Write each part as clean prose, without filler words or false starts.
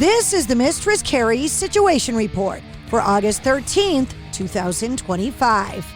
This is the Mistress Carrie Situation Report for August 13th, 2025.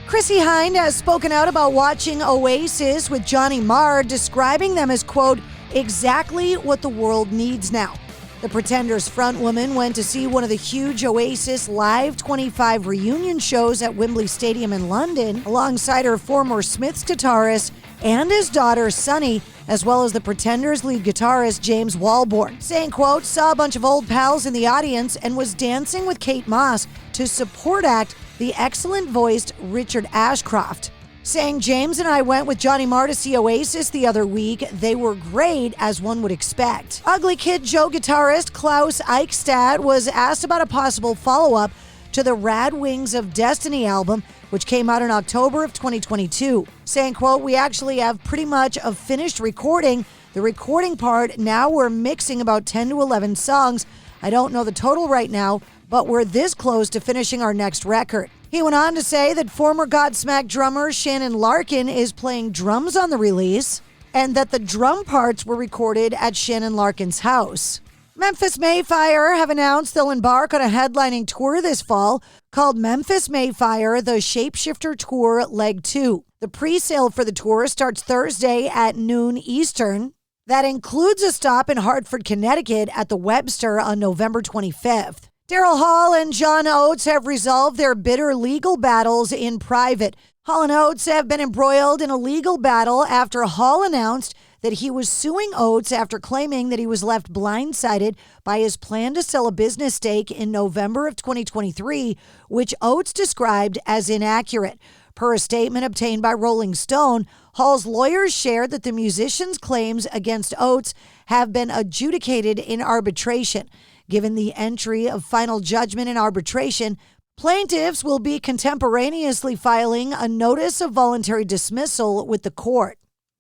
Chrissy Hynde has spoken out about watching Oasis with Johnny Marr, describing them as, quote, exactly what the world needs now. The Pretenders frontwoman went to see one of the huge Oasis Live 25 reunion shows at Wembley Stadium in London, alongside her former Smiths guitarist and his daughter, Sunny, as well as the Pretenders lead guitarist, James Walborn, saying, quote, saw a bunch of old pals in the audience and was dancing with Kate Moss to support act the excellent-voiced Richard Ashcroft. Saying, James and I went with Johnny Marr to see Oasis the other week. They were great, as one would expect. Ugly Kid Joe guitarist Klaus Eichstadt was asked about a possible follow-up to the Rad Wings of Destiny album, which came out in October of 2022. Saying, quote, we actually have pretty much a finished recording. The recording part, now we're mixing about 10 to 11 songs. I don't know the total right now, but we're this close to finishing our next record. He went on to say that former Godsmack drummer Shannon Larkin is playing drums on the release, and that the drum parts were recorded at Shannon Larkin's house. Memphis Mayfire have announced they'll embark on a headlining tour this fall called Memphis Mayfire, the Shapeshifter Tour Leg 2. The pre-sale for the tour starts Thursday at noon Eastern. That includes a stop in Hartford, Connecticut at the Webster on November 25th. Daryl Hall and John Oates have resolved their bitter legal battles in private. Hall and Oates have been embroiled in a legal battle after Hall announced that he was suing Oates after claiming that he was left blindsided by his plan to sell a business stake in November of 2023, which Oates described as inaccurate. Per a statement obtained by Rolling Stone, Hall's lawyers shared that the musician's claims against Oates have been adjudicated in arbitration. Given the entry of final judgment in arbitration, plaintiffs will be contemporaneously filing a notice of voluntary dismissal with the court.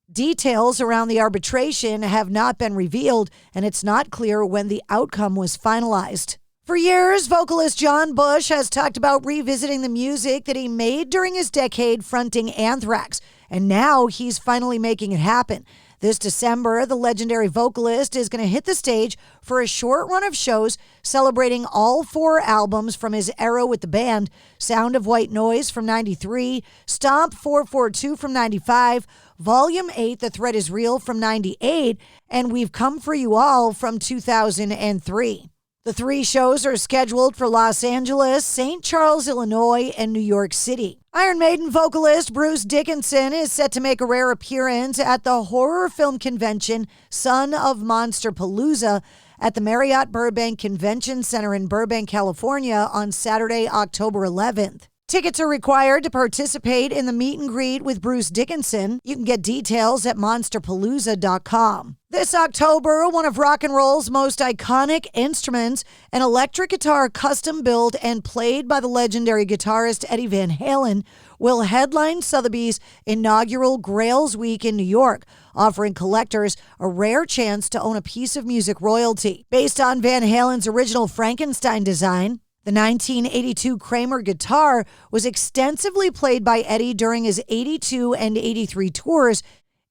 Details around the arbitration have not been revealed, and it's not clear when the outcome was finalized. For years, vocalist John Bush has talked about revisiting the music that he made during his decade fronting Anthrax, and now he's finally making it happen. This December, the legendary vocalist is going to hit the stage for a short run of shows celebrating all 4 albums from his era with the band: Sound of White Noise from 93, Stomp 442 from 95, Volume 8, The Threat Is Real from 98, and We've Come For You All from 2003. The 3 shows are scheduled for Los Angeles, St. Charles, Illinois, and New York City. Iron Maiden vocalist Bruce Dickinson is set to make a rare appearance at the horror film convention Son of Monsterpalooza at the Marriott Burbank Convention Center in Burbank, California on Saturday, October 11th. Tickets are required to participate in the meet and greet with Bruce Dickinson. You can get details at monsterpalooza.com. This October, one of rock and roll's most iconic instruments, an electric guitar custom built and played by the legendary guitarist Eddie Van Halen, will headline Sotheby's inaugural Grails Week in New York, offering collectors a rare chance to own a piece of music royalty. Based on Van Halen's original Frankenstein design, the 1982 Kramer guitar was extensively played by Eddie during his 82 and 83 tours,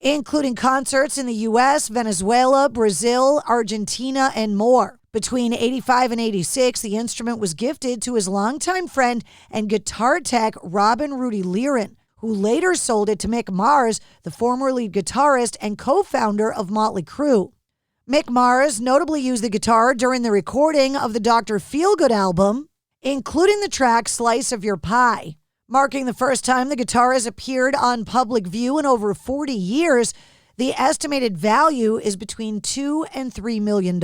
including concerts in the U.S., Venezuela, Brazil, Argentina, and more. Between 85 and 86, the instrument was gifted to his longtime friend and guitar tech Robin Rudy Liren, who later sold it to Mick Mars, the former lead guitarist and co-founder of Motley Crue. Mick Mars notably used the guitar during the recording of the Dr. Feelgood album, including the track Slice of Your Pie. Marking the first time the guitar has appeared on public view in over 40 years, the estimated value is between $2 and $3 million.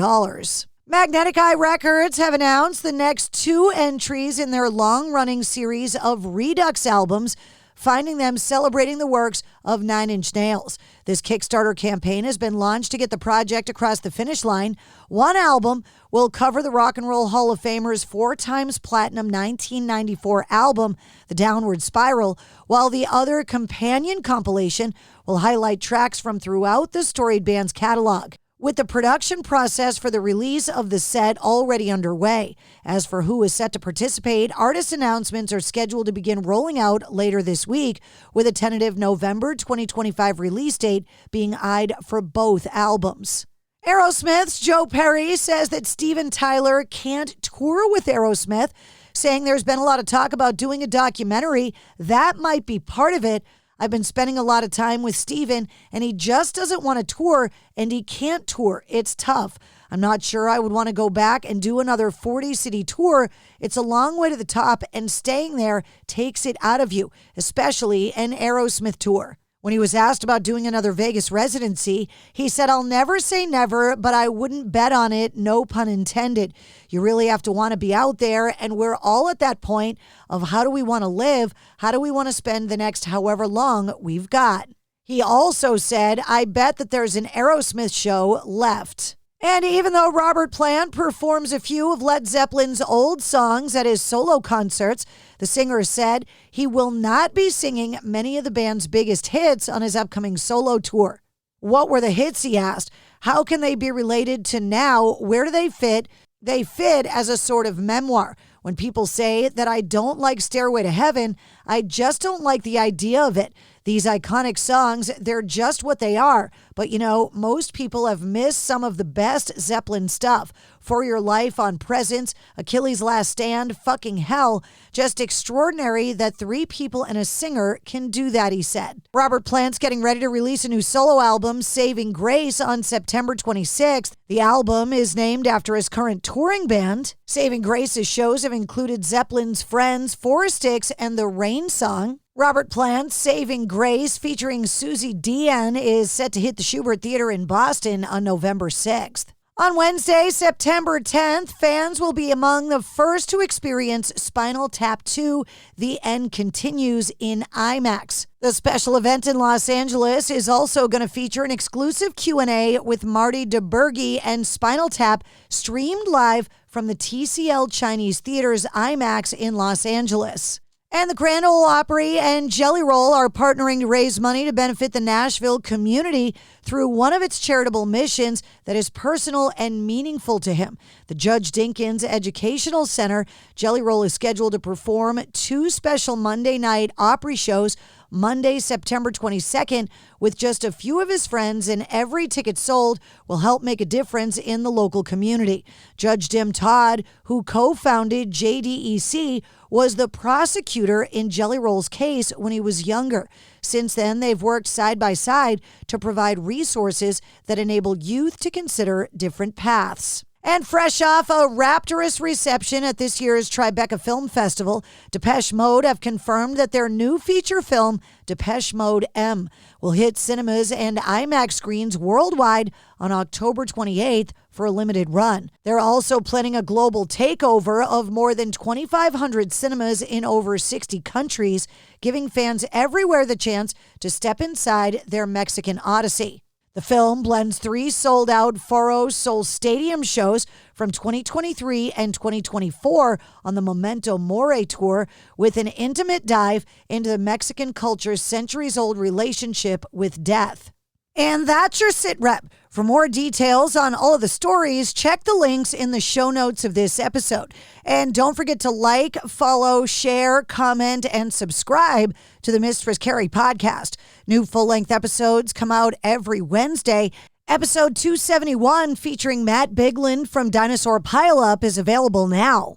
Magnetic Eye Records have announced the next 2 entries in their long-running series of Redux albums, finding them celebrating the works of Nine Inch Nails. This Kickstarter campaign has been launched to get the project across the finish line. One album will cover the Rock and Roll Hall of Famer's 4x platinum 1994 album, The Downward Spiral, while the other companion compilation will highlight tracks from throughout the storied band's catalog. With the production process for the release of the set already underway. As for who is set to participate, artist announcements are scheduled to begin rolling out later this week, with a tentative November 2025 release date being eyed for both albums. Aerosmith's Joe Perry says that Steven Tyler can't tour with Aerosmith, saying there's been a lot of talk about doing a documentary. That might be part of it. I've been spending a lot of time with Steven, and he just doesn't want to tour, and he can't tour. It's tough. I'm not sure I would want to go back and do another 40-city tour. It's a long way to the top, and staying there takes it out of you, especially an Aerosmith tour. When he was asked about doing another Vegas residency, he said, "I'll never say never, but I wouldn't bet on it, no pun intended. You really have to want to be out there, and we're all at that point of how do we want to live? How do we want to spend the next however long we've got?" He also said, "I bet that there's an Aerosmith show left." And even though Robert Plant performs a few of Led Zeppelin's old songs at his solo concerts, the singer said he will not be singing many of the band's biggest hits on his upcoming solo tour. What were the hits, he asked. How can they be related to now? Where do they fit? They fit as a sort of memoir. When people say that I don't like Stairway to Heaven, I just don't like the idea of it. These iconic songs, they're just what they are. But you know, most people have missed some of the best Zeppelin stuff. For Your Life on Presents, Achilles' Last Stand, Fucking Hell. Just extraordinary that three people and a singer can do that, he said. Robert Plant's getting ready to release a new solo album, Saving Grace, on September 26th. The album is named after his current touring band. Saving Grace's shows have included Zeppelin's Friends, Four Sticks, and the Rain Song. Robert Plant's Saving Grace, featuring Susie Dion, is set to hit the Schubert Theater in Boston on November 6th. On Wednesday, September 10th, fans will be among the first to experience Spinal Tap 2, The End Continues in IMAX. The special event in Los Angeles is also going to feature an exclusive Q&A with Marty DeBurgi and Spinal Tap, streamed live from the TCL Chinese Theater's IMAX in Los Angeles. And the Grand Ole Opry and Jelly Roll are partnering to raise money to benefit the Nashville community through one of its charitable missions that is personal and meaningful to him. The Judge Dinkins Educational Center. Jelly Roll is scheduled to perform 2 special Monday night Opry shows Monday, September 22nd, with just a few of his friends, and every ticket sold will help make a difference in the local community. Judge Dim Todd, who co-founded JDEC, was the prosecutor in Jelly Roll's case when he was younger. Since then, they've worked side by side to provide resources that enable youth to consider different paths. And fresh off a rapturous reception at this year's Tribeca Film Festival, Depeche Mode have confirmed that their new feature film, Depeche Mode M, will hit cinemas and IMAX screens worldwide on October 28th for a limited run. They're also planning a global takeover of more than 2,500 cinemas in over 60 countries, giving fans everywhere the chance to step inside their Mexican odyssey. The film blends 3 sold-out Foro Sol Stadium shows from 2023 and 2024 on the Memento Mori tour with an intimate dive into the Mexican culture's centuries-old relationship with death. And that's your sit rep. For more details on all of the stories, check the links in the show notes of this episode. And don't forget to like, follow, share, comment, and subscribe to the Mistress Carrie Podcast. New full-length episodes come out every Wednesday. Episode 271, featuring Matt Bigland from Dinosaur Pileup, is available now.